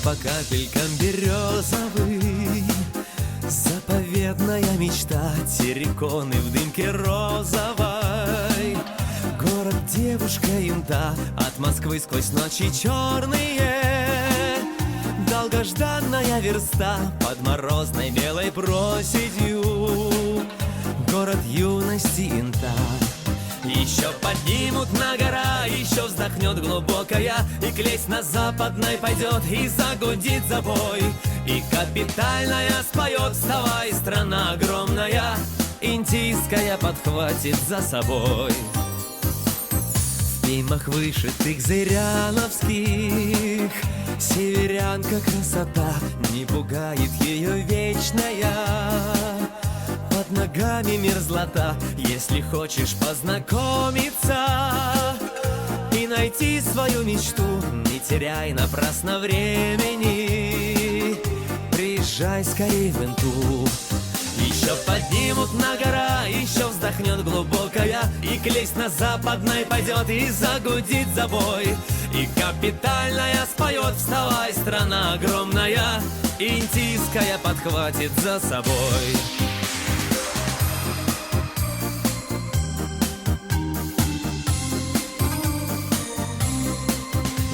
по капелькам березовый. Заповедная мечта, терриконы в дымке розовой. Город, девушка, янта, от Москвы сквозь ночи черные. Долгожданная верста под морозной белой проседью. Город юности инта. Еще поднимут на гора, еще вздохнет глубокая, и к лезть на западной пойдет, и загудит забой. И капитальная споет: вставай, страна огромная, индийская подхватит за собой. В пеймах вышитых зыряновских северянка красота, не пугает ее вечная. Под ногами мерзлота, если хочешь познакомиться и найти свою мечту, не теряй напрасно времени, приезжай скорей в Инту. Еще поднимут на гора, еще вздохнет глубокая, и к лезть на западной пойдет, и загудит забой. И капитальная споет: вставай, страна огромная, индийская подхватит за собой.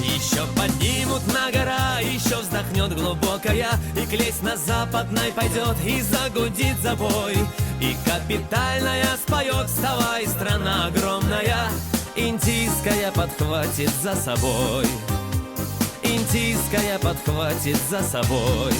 Еще поднимут на гора, еще вздохнет глубокая, и к лезть на западной пойдет, и загудит забой. И капитальная споет: вставай, страна огромная, индийская подхватит за собой. Индийская подхватит за собой.